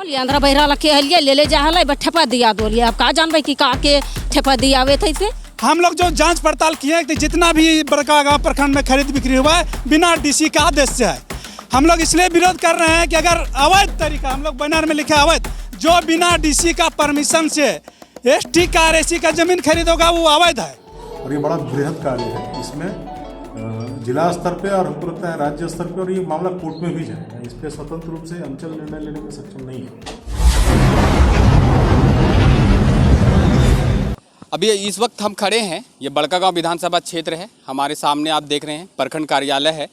आंध्रा बहरा के हलिए ले जा हल ठेपा दिया दोलिए। अब का जानबे कि का के ठेपा दियावे थे से हम लोग जो जांच पड़ताल किए कि जितना भी बड़कागांव प्रखंड में खरीद बिक्री हुआ है बिना डीसी का आदेश से है। हम लोग इसलिए विरोध कर रहे हैं कि अगर अवैध तरीका, हम लोग बैनर में लिखे अवैध, जो बिना डीसी का परमिशन से एसटी का और एसी का जमीन खरीद होगा वो अवैध है। और ये बड़ा बृहद कार्य है। इसमें जिला स्तर पे और हमको लगता है राज्य स्तर पे, और ये मामला कोर्ट में भी जाएगा। इस पर स्वतंत्र रूप से अंचल निर्णय लेने में सक्षम नहीं है। अभी इस वक्त हम खड़े हैं, ये बड़कागांव विधानसभा क्षेत्र है। हमारे सामने आप देख रहे हैं प्रखंड कार्यालय है।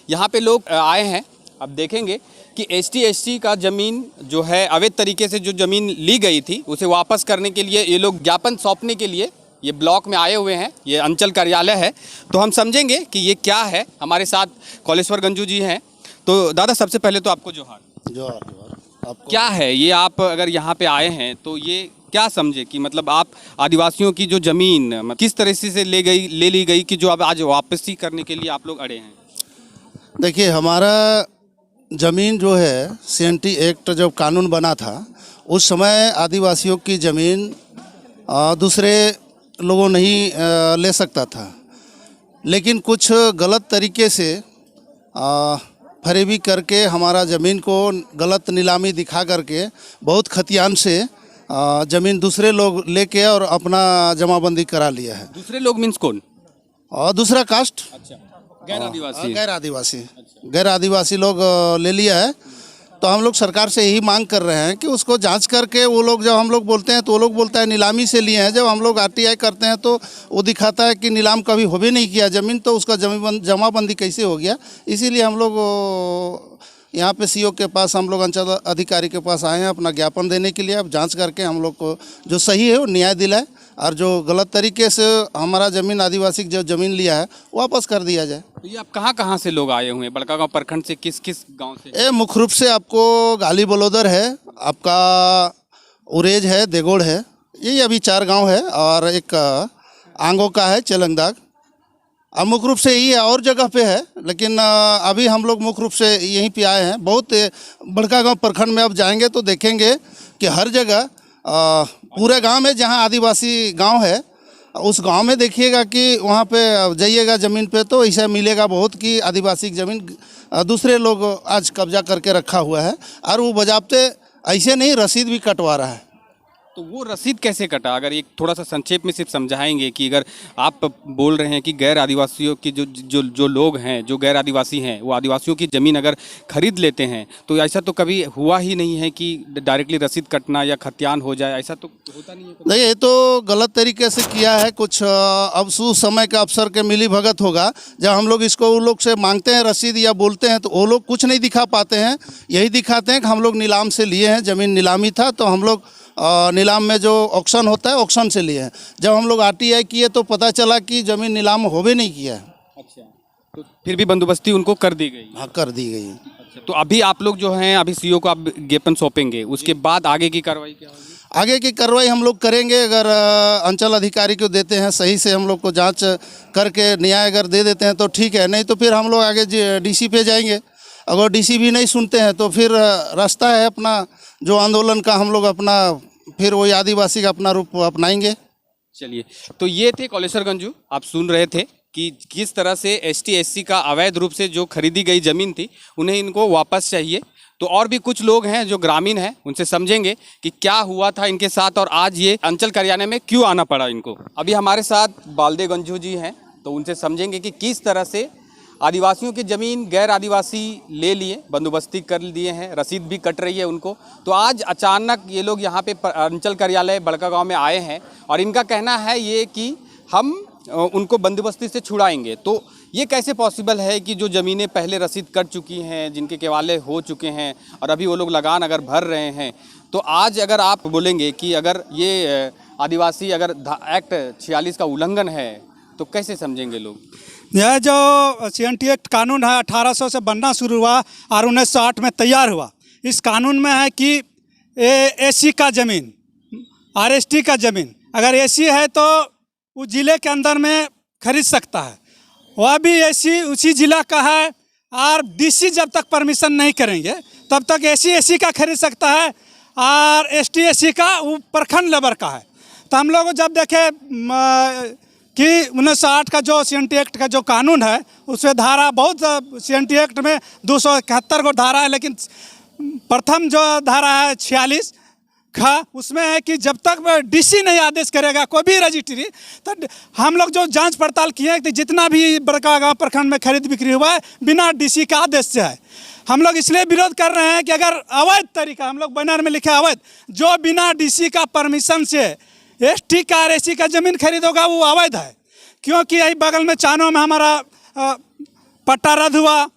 यहाँ पे लोग आए हैं। अब देखेंगे कि एसटी का ज़मीन जो है अवैध तरीके से जो ज़मीन ली गई थी उसे वापस करने के लिए ये लोग ज्ञापन सौंपने के लिए ये ब्लॉक में आए हुए हैं। ये अंचल कार्यालय है, तो हम समझेंगे कि ये क्या है। हमारे साथ कौलेश्वर गंजू जी हैं। तो दादा, सबसे पहले तो आपको जोहार। आपको क्या है ये, आप अगर यहाँ पे आए हैं तो ये क्या समझे कि मतलब आप आदिवासियों की जो ज़मीन किस तरह से ले ली गई कि जो अब आज वापसी करने के लिए आप लोग अड़े हैं? देखिए, हमारा ज़मीन जो है CNT एक्ट जब कानून बना था उस समय आदिवासियों की ज़मीन दूसरे लोगों नहीं ले सकता था, लेकिन कुछ गलत तरीके से फरेबी करके हमारा ज़मीन को गलत नीलामी दिखा करके बहुत खतियान से ज़मीन दूसरे लोग लेके और अपना जमाबंदी करा लिया है। दूसरे लोग मीन्स कौन? और दूसरा कास्ट। अच्छा, गैर आदिवासी लोग ले लिया है। तो हम लोग सरकार से यही मांग कर रहे हैं कि उसको जांच करके, वो लोग जब हम लोग बोलते हैं तो वो लोग बोलता है नीलामी से लिए हैं। जब हम लोग RTI करते हैं तो वो दिखाता है कि नीलाम कभी हो भी नहीं किया ज़मीन, तो उसका जमाबंदी कैसे हो गया। इसीलिए हम लोग यहाँ पे CO के पास, हम लोग अंचल अधिकारी के पास आए हैं अपना ज्ञापन देने के लिए। अब जांच करके हम लोग को जो सही है वो न्याय दिलाए, और जो गलत तरीके से हमारा ज़मीन, आदिवासी जो ज़मीन लिया है वापस कर दिया जाए। तो ये आप कहाँ से लोग आए हुए हैं? बड़कागांव प्रखंड से किस किस गांव से? मुख्य रूप से आपको गाली बलोदर है, आपका उरेज है, देगोड़ है, यही अभी 4 गांव है, और एक आंगो का है, चेलंगदाग। अब मुख्य रूप से यही है, और जगह पे है, लेकिन अभी हम लोग मुख्य रूप से यहीं पे आए हैं। बहुत बड़कागांव प्रखंड में अब जाएंगे तो देखेंगे कि हर जगह पूरे गांव में जहां आदिवासी गांव है उस गांव में देखिएगा कि वहां पे जाइएगा ज़मीन पे तो ऐसा मिलेगा बहुत कि आदिवासी ज़मीन दूसरे लोग आज कब्जा करके रखा हुआ है, और वो बजाबते ऐसे नहीं, रसीद भी कटवा रहा है। तो वो रसीद कैसे कटा? अगर एक थोड़ा सा संक्षेप में सिर्फ समझाएंगे कि अगर आप बोल रहे हैं कि गैर आदिवासियों की जो लोग हैं, जो गैर आदिवासी हैं, वो आदिवासियों की ज़मीन अगर खरीद लेते हैं तो ऐसा तो कभी हुआ ही नहीं है कि डायरेक्टली रसीद कटना या खतियान हो जाए, ऐसा तो होता नहीं है। नहीं, ये तो गलत तरीके से किया है कुछ। अब उस समय के अफसर के मिली भगत होगा। जब हम लोग इसको उन लोग से मांगते हैं रसीद या बोलते हैं तो वो लोग कुछ नहीं दिखा पाते हैं। यही दिखाते हैं कि हम लोग नीलाम से लिए हैं, ज़मीन नीलामी था तो हम लोग नीलाम में जो ऑक्शन होता है ऑक्शन से लिए हैं। जब हम लोग RTI किए तो पता चला कि ज़मीन नीलाम हो भी नहीं किया है। अच्छा, तो फिर भी बंदोबस्ती उनको कर दी गई? हाँ, कर दी गई। अच्छा, तो अभी आप लोग जो हैं अभी CO को आप ज्ञापन सौंपेंगे, उसके बाद आगे की कार्रवाई क्या होगी? आगे की कार्रवाई हम लोग करेंगे। अगर अंचल अधिकारी को देते हैं सही से, हम लोग को जांच करके न्याय अगर दे देते हैं तो ठीक है, नहीं तो फिर हम लोग आगे DC पे जाएंगे। अगर DC भी नहीं सुनते हैं तो फिर रास्ता है अपना जो आंदोलन का, हम लोग अपना फिर वही आदिवासी का अपना रूप अपनाएंगे। चलिए, तो ये थे कौलेश्वर गंजू। आप सुन रहे थे कि किस तरह से ST का अवैध रूप से जो खरीदी गई ज़मीन थी उन्हें इनको वापस चाहिए। तो और भी कुछ लोग हैं जो ग्रामीण हैं, उनसे समझेंगे कि क्या हुआ था इनके साथ और आज ये अंचल कार्यालय में क्यों आना पड़ा इनको। अभी हमारे साथ बालदे गंजू जी हैं, तो उनसे समझेंगे कि किस तरह से आदिवासियों की ज़मीन गैर आदिवासी ले लिए, बंदोबस्ती कर दिए हैं, रसीद भी कट रही है उनको। तो आज अचानक ये लोग यहाँ पे अंचल कार्यालय बड़कागांव में आए हैं और इनका कहना है ये कि हम उनको बंदोबस्ती से छुड़ाएंगे। तो ये कैसे पॉसिबल है कि जो ज़मीनें पहले रसीद कट चुकी हैं, जिनके केवाले हो चुके हैं और अभी वो लोग लगान अगर भर रहे हैं, तो आज अगर आप बोलेंगे कि अगर ये आदिवासी अगर एक्ट 46 का उल्लंघन है तो कैसे समझेंगे लोग? यह जो CNT एक्ट कानून है 1800 से बनना शुरू हुआ और 1908 में तैयार हुआ। इस कानून में है कि SC का ज़मीन और ST का ज़मीन अगर SC है तो उस ज़िले के अंदर में खरीद सकता है, वह भी SC उसी ज़िला का है, और DC जब तक परमिशन नहीं करेंगे तब तक SC का खरीद सकता है। और ST SC का वो प्रखंड लेवल का है। तो हम लोग जब देखे कि 1908 का जो CNT एक्ट का जो कानून है उसमें धारा बहुत CNT एक्ट में 271 को धारा है, लेकिन प्रथम जो धारा है 46 का उसमें है कि जब तक DC नहीं आदेश करेगा कोई भी रजिस्ट्री, तो हम लोग जो जांच पड़ताल किए कि जितना भी बड़का गाँव प्रखंड में खरीद बिक्री हुआ है बिना DC का आदेश से है। हम लोग इसलिए विरोध कर रहे हैं कि अगर अवैध तरीका, हम लोग बैनर में लिखे अवैध, जो बिना DC का परमिशन से ST का और SC का ज़मीन खरीद होगा वो अवैध है। क्योंकि यही बगल में चानो में हमारा पट्टा रद्द हुआ।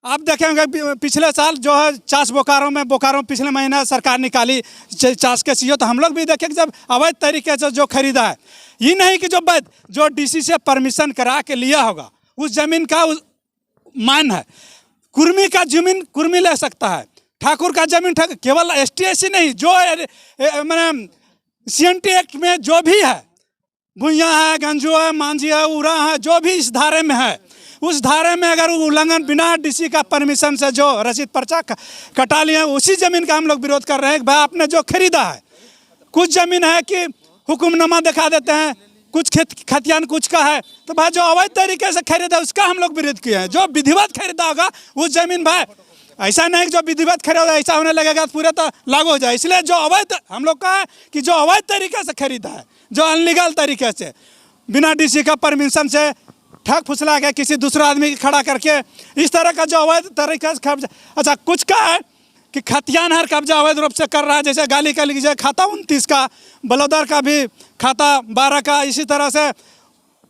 आप देखेंगे पिछले साल जो है चास बोकारो पिछले महीने सरकार निकाली चास के CO, तो हम लोग भी देखें कि जब अवैध तरीके से जो खरीदा है, ये नहीं कि जो वैध जो DC से परमिशन करा के लिया होगा उस ज़मीन का मान है। कुर्मी का ज़मीन कुर्मी ले सकता है, ठाकुर का ज़मीन केवल ST SC नहीं, जो मैंने CNT एक्ट में जो भी है, भुइयाँ है, गंजू है, मांझी है, उरा है, जो भी इस धारे में है, उस धारे में अगर उल्लंघन बिना DC का परमिशन से जो रसीद पर्चा कटा लिए हैं, उसी ज़मीन का हम लोग विरोध कर रहे हैं कि भाई आपने जो खरीदा है। कुछ ज़मीन है कि हुक्मनामा दिखा देते हैं, कुछ खतियान कुछ का है, तो भाई जो अवैध तरीके से खरीदा उसका हम लोग विरोध किए हैं। जो विधिवत खरीदा होगा उस ज़मीन भाई ऐसा नहीं कि जो विधिवत खरीदा ऐसा होने लगेगा तो पूरे तो लागू हो जाए। इसलिए जो अवैध हम लोग का है कि जो अवैध तरीके से खरीदा है, जो अनलीगल तरीके से बिना DC का परमिशन से ठग फुसला के किसी दूसरा आदमी खड़ा करके इस तरह का जो अवैध तरीके से कब्जा, अच्छा कुछ का है कि खतियान हर कब्जा अवैध रूप से कर रहा है, जैसे गाली का लीजिए खाता 29 का, बलौदार का भी खाता 12 का, इसी तरह से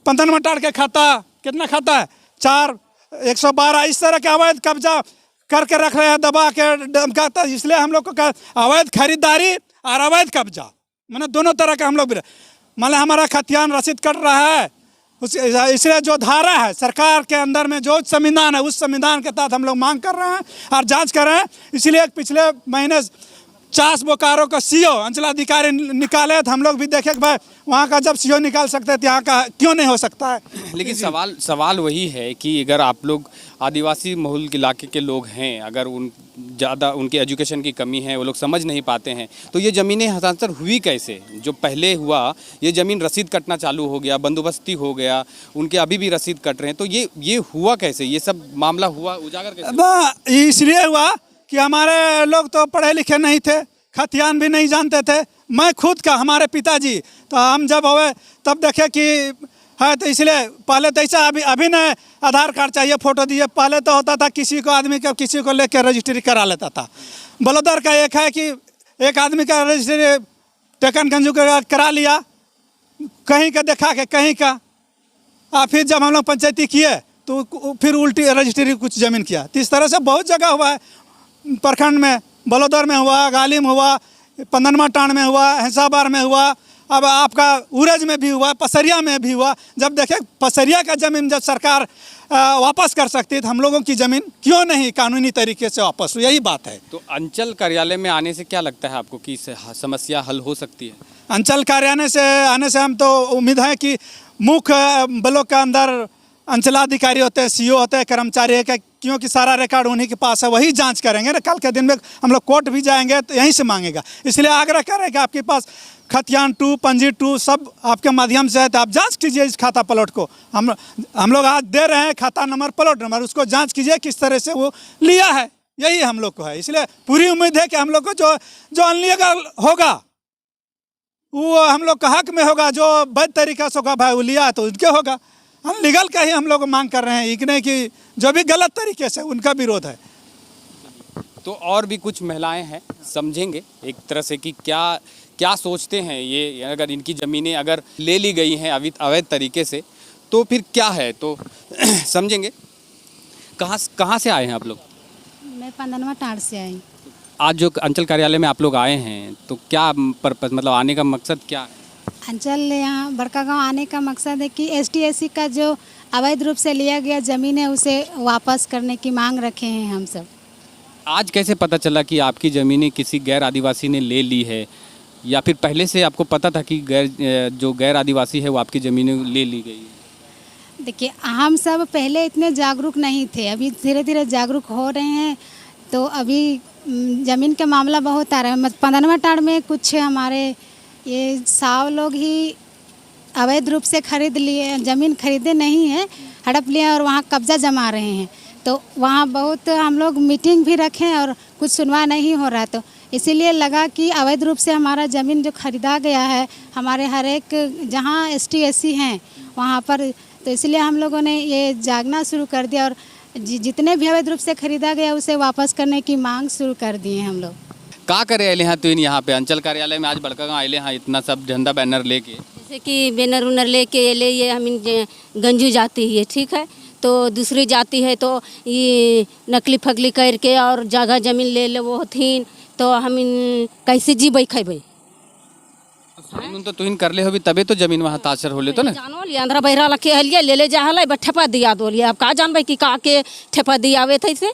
पंथन मटार के खाता कितना खाता है 4 112, इस तरह के अवैध कब्जा करके रख रहे हैं दबा के धमकाता। इसलिए हम लोग को अवैध खरीदारी और अवैध कब्जा मैंने दोनों तरह का हम लोग मतलब हमारा खतियान रसीद कट रहा है। इसलिए जो धारा है सरकार के अंदर में जो संविधान है उस संविधान के तहत हम लोग मांग कर रहे हैं और जांच कर रहे हैं। इसलिए पिछले महीने चास बोकारो का CO अंचलाधिकारी निकाले तो हम लोग भी देखे कि भाई वहाँ का जब CO निकाल सकते हैं तो यहाँ का क्यों नहीं हो सकता है। लेकिन सवाल वही है कि अगर आप लोग आदिवासी बहुल इलाके के लोग हैं, अगर ज़्यादा उनके एजुकेशन की कमी है, वो लोग समझ नहीं पाते हैं, तो ये ज़मीनें हस्तांतर हुई कैसे? जो पहले हुआ ये ज़मीन रसीद कटना चालू हो गया, बंदोबस्ती हो गया, उनके अभी भी रसीद कट रहे हैं, तो ये हुआ कैसे? ये सब मामला हुआ उजागर कैसे? इसलिए हुआ कि हमारे लोग तो पढ़े लिखे नहीं थे, खतियान भी नहीं जानते थे। मैं खुद का हमारे पिताजी तो हम जब हुए तब देखे कि है, तो इसलिए पहले तो ऐसा अभी न आधार कार्ड चाहिए, फोटो दिए, पहले तो होता था किसी को आदमी का किसी को लेकर रजिस्ट्री करा लेता था। बलौदार का एक है कि एक आदमी का रजिस्ट्री टेकन गंजू का करा लिया, कहीं का देखा के कहीं का, फिर जब हम लोग पंचायती किए तो फिर उल्टी रजिस्ट्री कुछ ज़मीन किया। तो इस तरह से बहुत जगह हुआ है प्रखंड में, बलौदार में हुआ, गालिम हुआ, पंदनमा टाण में हुआ, हिसाबार में हुआ, अब आपका उरज में भी हुआ, पसरिया में भी हुआ। जब देखें पसरिया का ज़मीन जब सरकार वापस कर सकती है तो हम लोगों की ज़मीन क्यों नहीं कानूनी तरीके से वापस हो, यही बात है। तो अंचल कार्यालय में आने से क्या लगता है आपको कि समस्या हल हो सकती है? अंचल कार्यालय से आने से हम तो उम्मीद है कि मुख्य ब्लॉक के अंदर अंचलाधिकारी होते हैं, CO होते हैं, कर्मचारी है, क्योंकि सारा रिकॉर्ड उन्हीं के पास है, वही जांच करेंगे ना। कल के दिन में हम लोग कोर्ट भी जाएंगे तो यहीं से मांगेगा। इसलिए आग्रह करें कि आपके पास खतियान 2 पंजी 2 सब आपके माध्यम से है तो आप जांच कीजिए इस खाता प्लॉट को। हम लोग आज दे रहे हैं खाता नंबर, प्लॉट नंबर, उसको जांच कीजिए किस तरह से वो लिया है, यही हम लोग को है। इसलिए पूरी उम्मीद है कि हम लोग को जो अनलीगल होगा वो हम लोग का हक में होगा, जो वैध तरीका से होगा भाई वो लिया है तो उनके होगा। अनलीगल का ही हम लोग मांग कर रहे हैं, एक नहीं कि जो भी गलत तरीके से उनका विरोध है। तो और भी कुछ महिलाएं हैं, समझेंगे एक तरह से कि क्या सोचते हैं ये, अगर इनकी ज़मीनें अगर ले ली गई हैं अवैध तरीके से तो फिर क्या है, तो समझेंगे। कहाँ से आए हैं आप लोग? मैं पंदनवा टाड़ से आई। आज जो अंचल कार्यालय में आप लोग आए हैं तो क्या पर्पस, मतलब आने का मकसद क्या है? अंचल यहाँ बड़का गांव आने का मकसद है कि ST SC का जो अवैध रूप से लिया गया ज़मीन है उसे वापस करने की मांग रखे हैं हम सब। आज कैसे पता चला कि आपकी ज़मीनें किसी गैर आदिवासी ने ले ली है, या फिर पहले से आपको पता था कि जो गैर आदिवासी है वो आपकी ज़मीनें ले ली गई है? देखिए हम सब पहले इतने जागरूक नहीं थे, अभी धीरे धीरे जागरूक हो रहे हैं। तो अभी ज़मीन के मामला बहुत आ रहा है। 15वां टाड़ में कुछ हमारे ये 100 लोग ही अवैध रूप से खरीद लिए, ज़मीन खरीदे नहीं है, हड़प लिए और वहाँ कब्जा जमा रहे हैं। तो वहाँ बहुत हम लोग मीटिंग भी रखें और कुछ सुनवाई नहीं हो रहा, तो इसीलिए लगा कि अवैध रूप से हमारा ज़मीन जो खरीदा गया है हमारे हर एक जहाँ ST SC हैं वहाँ पर, तो इसलिए हम लोगों ने ये जागना शुरू कर दिया और जितने भी अवैध रूप से खरीदा गया उसे वापस करने की मांग शुरू कर दिए हम लोग। का करे अले हाँ तो इन यहाँ पे अंचल कार्यालय में आज बड़का गाँव आए हाँ इतना सब झंडा बैनर लेके, जैसे कि बैनर उनर लेके ले ये हम गंजू जाती है, ठीक है, तो दूसरी जाति है तो ये नकली फगली करके और जगह जमीन ले ले वो हथिन, तो हम कैसे जीबै खेबै। तो तुहिन कर ले हो भी तबे तो जमीन वहाँ तासर हो ले तो ना जानो लिया अंदर बहरा लखे हलिए ले जा हलै ठेपा दिया दो लिया। अब का जानबै कि का के ठेपा दियावे थे से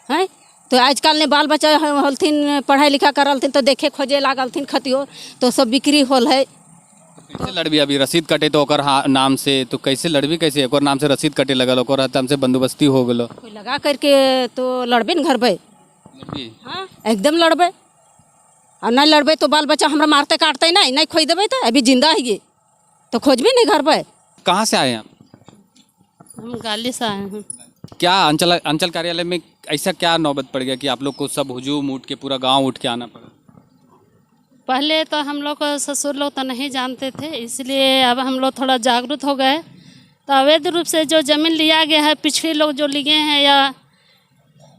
हैं। तो आजकल ने बाल बच्चा होलथिन पढ़ाई लिखा करलथिन तो देखे खोजे लागलथिन खतियो तो सब बिक्री होल है। कैसे लड़बी अभी रसीद कटे तो ओकर नाम से, तो कैसे लड़बी, कैसे एक नाम से रसीद कटे लगल ओकर नाम से बंदोबस्ती हो गलो, कोई लगा करके तो लड़बे न घर पे। हाँ एकदम लड़बे और नहीं लड़बे तो बाल बच्चा हमरा मारते काटते नहीं खोज देवे तो अभी जिंदा है ये तो खोजबे नहीं घर पे। कहाँ से आए हैं आप? हम गाली से आए हैं। क्या अंचल कार्यालय में ऐसा क्या नौबत पड़ गया कि आप लोग को सब हुजूम उठ के पूरा गांव उठ के आना पड़ा? पहले तो हम लोग ससुर लोग तो नहीं जानते थे, इसलिए अब हम लोग थोड़ा जागरूक हो गए। तो अवैध रूप से जो ज़मीन लिया गया है, पिछड़े लोग जो लिए हैं या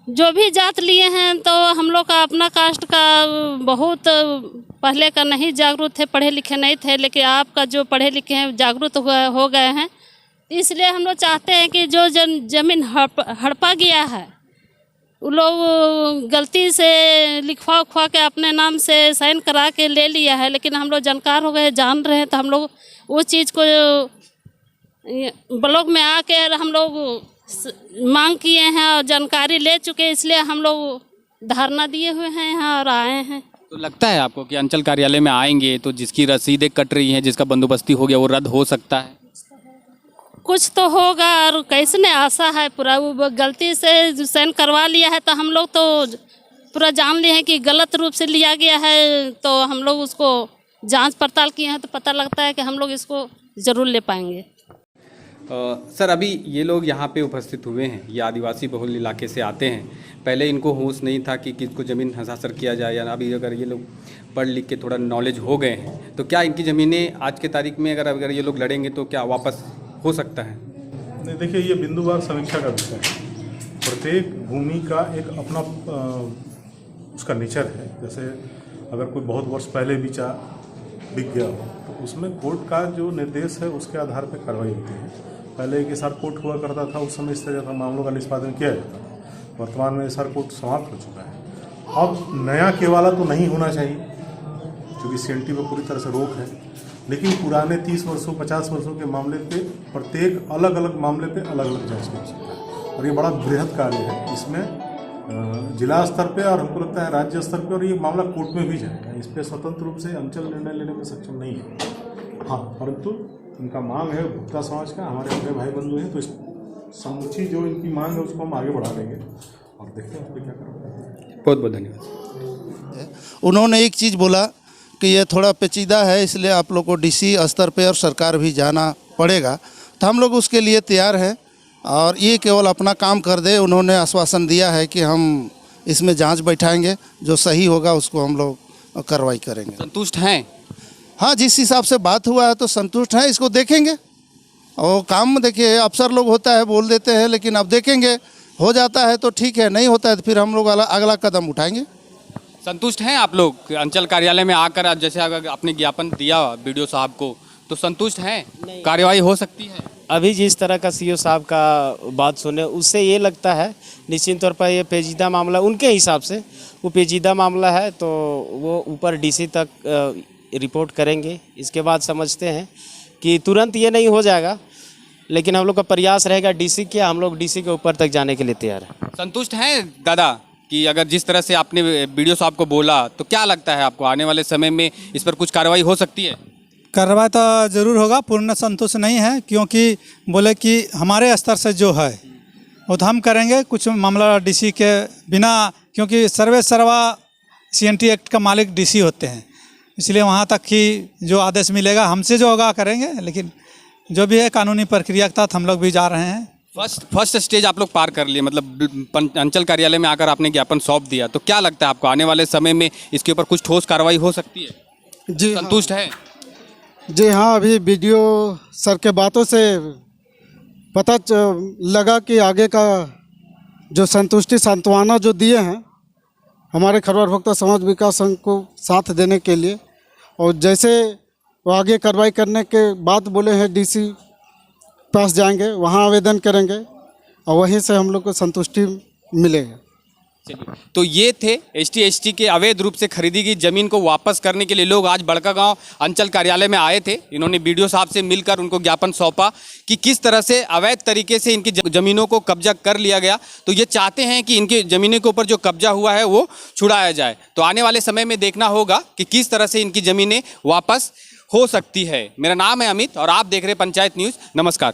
जो भी जात लिए हैं, तो हम लोग का अपना कास्ट का बहुत पहले का नहीं जागरूक थे, पढ़े लिखे नहीं थे, लेकिन आपका जो पढ़े लिखे हैं जागरूक हो गए हैं। इसलिए हम लोग चाहते हैं कि जो ज़मीन हड़पा गया है वो लोग गलती से लिखवा उखवा के अपने नाम से साइन करा के ले लिया है, लेकिन हम लोग जानकार हो गए, जान रहे हैं, तो हम लोग वो चीज़ को ब्लॉक में आके हम लोग मांग किए हैं और जानकारी ले चुके हैं, इसलिए हम लोग धरना दिए हुए हैं यहाँ और आए हैं। तो लगता है आपको कि अंचल कार्यालय में आएंगे तो जिसकी रसीदें कट रही हैं, जिसका बंदोबस्ती हो गया, वो रद्द हो सकता है? कुछ तो होगा और कैसे नहीं आशा है पूरा, वो गलती से साइन करवा लिया है तो हम लोग तो पूरा जान लिए हैं कि गलत रूप से लिया गया है, तो हम लोग उसको जांच पड़ताल किए हैं तो पता लगता है कि हम लोग इसको ज़रूर ले पाएंगे। सर अभी ये लोग यहाँ पे उपस्थित हुए हैं, ये आदिवासी बहुल इलाके से आते हैं, पहले इनको होश नहीं था कि किसको ज़मीन हस्ताक्षर किया जाए या अभी अगर ये लोग पढ़ लिख के थोड़ा नॉलेज हो गए हैं तो क्या इनकी ज़मीनें आज के तारीख में अगर ये लोग लड़ेंगे तो क्या वापस हो सकता है? नहीं, देखिए ये बिंदुवार समीक्षा का विषय है। प्रत्येक भूमि का एक अपना उसका नेचर है। जैसे अगर कोई बहुत वर्ष पहले बिक गया हो तो उसमें कोर्ट का जो निर्देश है उसके आधार पर कार्रवाई होती है। पहले एक SR कोर्ट हुआ करता था, उस समय इस तरह का मामलों का निष्पादन किया जाता था। वर्तमान में SR कोर्ट समाप्त हो चुका है। अब नया केवाला तो नहीं होना चाहिए क्योंकि CNT पर पूरी तरह से रोक है, लेकिन पुराने 30 वर्षों 50 वर्षों के मामले पे प्रत्येक अलग अलग मामले पे अलग अलग जांच कर सकता है और ये बड़ा बृहद कार्य है। इसमें जिला स्तर पे और हमको लगता है राज्य स्तर पे और ये मामला कोर्ट में भी जाएगा। इस पर स्वतंत्र रूप से अंचल निर्णय लेने में सक्षम नहीं है। हाँ, परंतु इनका मांग है भुक्ता समाज का, हमारे अपने भाई बंधु हैं, तो इस समुची जो इनकी मांग है उसको हम आगे बढ़ा देंगे और देखते हैं उस पर क्या करेंगे। बहुत बहुत धन्यवाद। उन्होंने एक चीज़ बोला कि ये थोड़ा पेचीदा है, इसलिए आप लोग को DC स्तर पे और सरकार भी जाना पड़ेगा, तो हम लोग उसके लिए तैयार हैं और ये केवल अपना काम कर दे। उन्होंने आश्वासन दिया है कि हम इसमें जांच बैठाएंगे, जो सही होगा उसको हम लोग कार्रवाई करेंगे। संतुष्ट हैं? हाँ, जिस हिसाब से बात हुआ है तो संतुष्ट हैं। इसको देखेंगे और काम देखिए, अफसर लोग होता है बोल देते हैं, लेकिन अब देखेंगे, हो जाता है तो ठीक है, नहीं होता है तो फिर हम लोग अगला कदम उठाएंगे। संतुष्ट हैं आप लोग अंचल कार्यालय में आकर? जैसे अगर आपने ज्ञापन दिया BDO साहब को तो संतुष्ट हैं? कार्रवाई हो सकती है? अभी जिस तरह का CO साहब का बात सुने उससे ये लगता है निश्चित तौर पर ये पेचीदा मामला उनके हिसाब से वो पेचीदा मामला है, तो वो ऊपर DC तक रिपोर्ट करेंगे। इसके बाद समझते हैं कि तुरंत ये नहीं हो जाएगा, लेकिन हम लोग का प्रयास रहेगा DC के, हम लोग DC के ऊपर तक जाने के लिए तैयार हैं। संतुष्ट हैं दादा कि अगर जिस तरह से आपने BDO साहब को बोला तो क्या लगता है आपको आने वाले समय में इस पर कुछ कार्रवाई हो सकती है? कार्रवाई तो ज़रूर होगा। पूर्ण संतुष्ट नहीं है क्योंकि बोले कि हमारे स्तर से जो है वो तो हम करेंगे कुछ मामला डीसी के बिना, क्योंकि सर्वे सर्वा सीएनटी एक्ट का मालिक डीसी होते हैं, इसलिए वहाँ तक ही जो आदेश मिलेगा हमसे जो होगा करेंगे, लेकिन जो भी है कानूनी प्रक्रिया के तहत हम लोग भी जा रहे हैं। फर्स्ट स्टेज आप लोग पार कर लिए, मतलब अंचल कार्यालय में आकर आपने ज्ञापन सौंप दिया, तो क्या लगता है आपको आने वाले समय में इसके ऊपर कुछ ठोस कार्रवाई हो सकती है? जी संतुष्ट है? जी हाँ, अभी वीडियो सर के बातों से पता लगा कि आगे का जो संतुष्टि सांत्वना जो दिए हैं हमारे खरवार भोक्ता समाज विकास संघ को साथ देने के लिए, और जैसे वो आगे कार्रवाई करने के बाद बोले हैं डीसी पास जाएंगे, वहाँ आवेदन करेंगे और वहीं से हम लोग को संतुष्टि मिलेगा। चलिए, तो ये थे ST के अवैध रूप से खरीदी गई जमीन को वापस करने के लिए लोग आज बड़कागांव अंचल कार्यालय में आए थे। इन्होंने BDO साहब से मिलकर उनको ज्ञापन सौंपा कि किस तरह से अवैध तरीके से इनकी ज़मीनों को कब्जा कर लिया गया। तो ये चाहते हैं कि इनकी ज़मीनों के ऊपर जो कब्जा हुआ है वो छुड़ाया जाए। तो आने वाले समय में देखना होगा कि किस तरह से इनकी ज़मीनें वापस हो सकती है। मेरा नाम है अमित और आप देख रहे हैं पंचायत न्यूज़। नमस्कार।